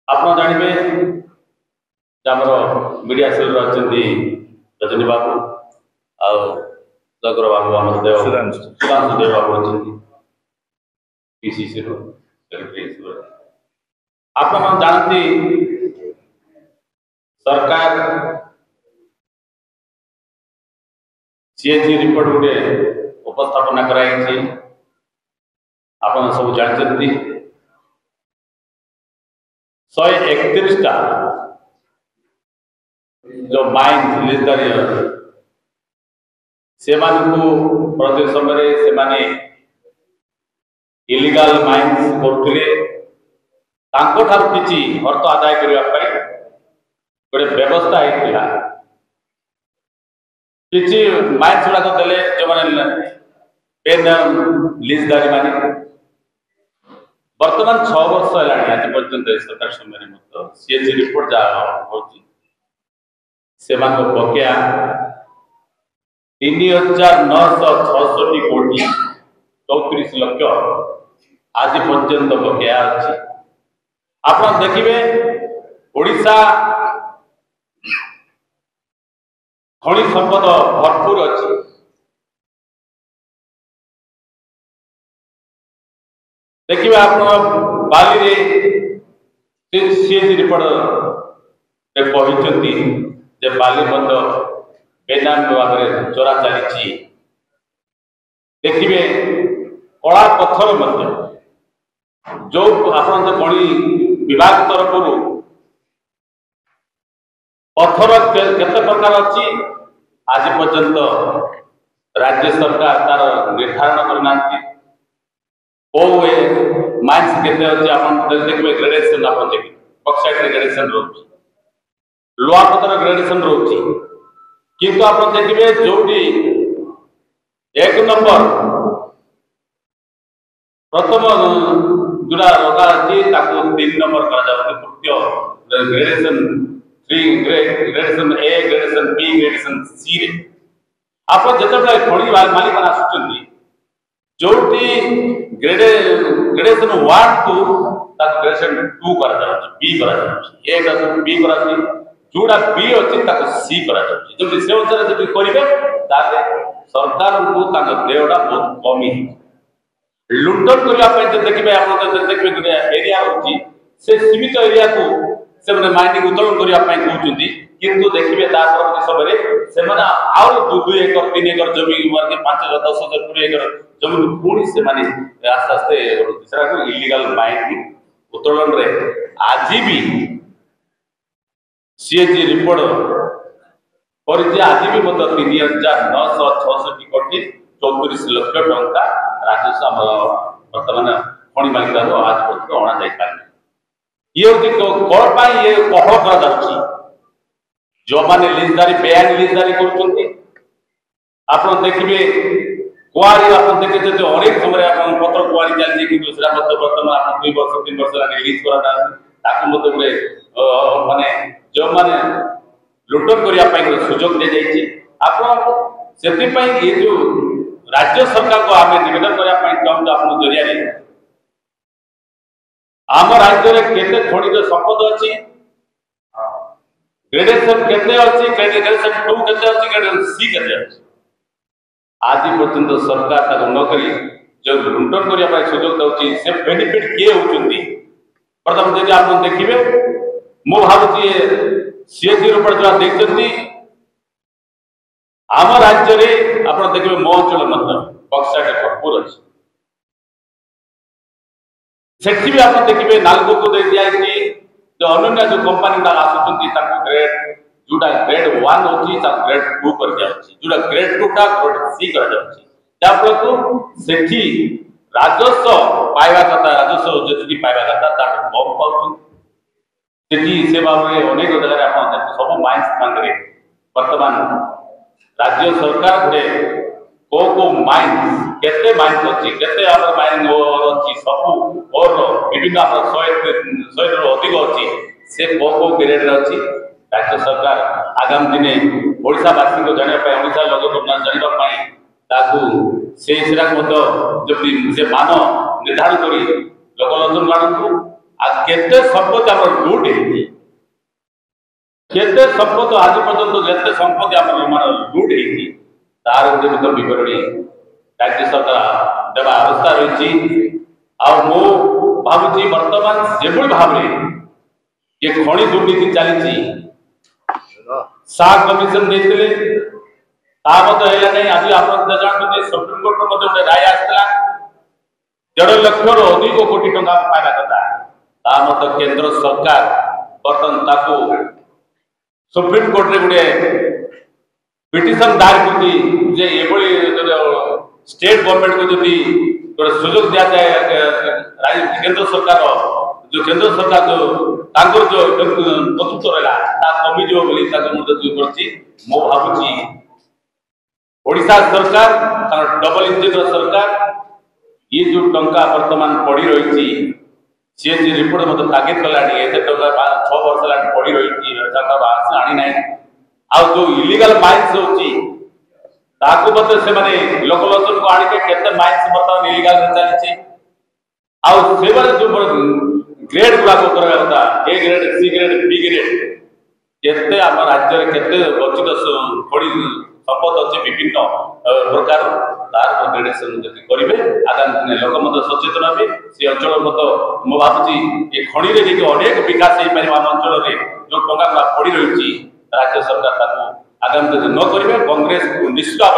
आप जानवे आमर मीडिया सेल अच्छा रजनी बाबू आगर बाबू आम देव सुधांशु देव बाबू अच्छा पीसीसी सेक्रेटरी आप जानती सरकार सीएजी रिपोर्ट गोटे उपस्थापना कराई आप सब जानते 131टा जो माइन लिजदारी से प्रति समय से इलीगल माइन्स करते किसी अर्थ आदाय करने गोटे व्यवस्था होता किसी माइन्स गुड़ाक देले जो मैंने पेन लिजदारी माने वर्तमान 6 वर्ष है आज पर्यंत सरकार समय सीएजी रिपोर्ट जहाँ से बकेया 3,966 कोटी 34 लक्ष आज पर्यंत बकेया अच्छी आप देखिए ओडिशा खनि संपद भरपूर अच्छी देखिए आप बाली सीएजी रिपोर्ट कहते जे बाली बेनामी भाव में चोरा चली देखिए कला पत्थर जो आप खनि विभाग तरफ पत्थर केते प्रकार अच्छी आज पर्यंत राज्य सरकार तार निर्धारण करना माइन्स केते अच्छी आप देखिए ग्रेडेशन आप देखिए बक्साइट ग्रेडेशन रोच लोहा पत्थर ग्रेडेशन रोच किंतु आप देखिए जो एक नंबर प्रथम जोड़ा लगा 3 नंबर तृतीय gradation 3 gradation A gradation B gradation C रे आप जिते खनि मालिक आसुच्च जो ग्रेडेशन 1 टू ग्रेडेशन 2 बी बी जोड़ा बी अच्छी सी जब से अनुसार जब करेंगे सरकार को देहटा बहुत कमी लुंठन करने देखिए आप देखिए एरिया होती से सीमित एरिया को से माइनिंग उत्तोलन करने कहते किंतु देखिए परवर्ती समय आउ 2 एकर 3 एकर जमी 5,000 10,000 20 एकर जमी पुणी से आस्ते आस्ते इलीगल माइनिंग उत्तोलन रे आज भी सीएजी रिपोर्ट पर आज भी 3,966 कोटी 34 लक्ष टंका राजस्व बर्तमान खनि मालिक आज पर्यटन अणा जापार ये कौन पर ये कहल कर जो मैंने लिजदारी बेआईन लिजदारी कर देखिए कुआरी आप देखिए जो अनेक समय पत्र कुआरी चलती कि बर्तमान 2 वर्ष 3 वर्ष रिलीज कर माने जो माने लुटन करने सुजोग दी जाए आप ये जो राज्य सरकार को आम निवेदन करने चाहूँ आप जरिया आम राज्य में केते खनिज संपद अच्छी ग्रेडेशन केते अच्छी ग्रेडेशन 2 केते अच्छी ग्रेडेशन सी केते अच्छी आज पर्यंत सरकार न करी जो लुंठन करने सुजोग दौर से बेनिफिट किए होती प्रथम जब आप देखिए मु भावी सीएजी रिपोर्ट जो देखते आम राज्य में आप देखिए मो अंचल बक्साइट भरपूर अच्छी सेठी भी आप देखिए नालको को दे दिया जो अन्य जो कंपनी आसुच्च ग्रेड जोटा ग्रेड 1 अच्छी ग्रेड 2 कर दिया जोटा ग्रेड 2 टा ग्रेड सी कर जहाँफल को सेठी राजस्व पाइबा कथा राजस्व जी पाइबा कथा कम पाँच से भाव में अनेक जगह आप सब माइन्स मांगे वर्तमान राज्य सरकार को माइन्स केते माइन्स अच्छी केते माइनिंग अच्छी सब और विभिन्न 100 अधिक अच्छी से को ग्रेड अच्छी राज्य सरकार आगामी दिने ओडिशावासी को जानापी ओडिशा लोक जानापी से मान निर्धारण कर लोकलोचन मानू आ केते संपत्ति लुट केते संपत्ति आज पर्यंत जेते संपत्ति आम लुट होती तार गोटे विवरणी राज्य सरकार देवा अवस्था रही मु भावुची वर्तमान जो भाव ये खनि दुर्नीति चली सा कमिशन देते आज आप जानते सुप्रीम कोर्ट गोटे राय आसला 1.5 लाख अधिक कोटी टंका पाइबा कथा केंद्र सरकार बर्तमान सुप्रीम कोर्ट रे गोटे पिटिशन दायर कर स्टेट गवर्नमेंट को जदि गोटे सुजोग दिया जाए केंद्र सरकार जो केंद्र सरकार जो नेतृत्व रहा कमिजो बोली मो भावुची ओडिशा सरकार डबल इंजिन सरकार ये जो टंका वर्तमान पड़ी रही सी रिपोर्ट मत तागिद कला एत टंका 6 वर्ष है पड़ी रही आनी ना आ जो इलीगल माइन्स होती से लोकलोचन को आनिके केते माइन्स बर्तमान इलीगल चली जो ग्रेड गुड़ाक करवा A grade C grade B grade केते आम राज्य केते गच्छित खड़ी संपद अच्छे विभिन्न प्रकार तार ग्रेडेसन जब करेंगे आगामी दिन लोक मत सचेतन हे से अंचल मत मो भावी ये खनि में अनेक विकास हो पार आम अंचल जो टंका पड़ी रही राज्य सरकार आगामी दिन न करेंगे कांग्रेस निश्चित भाव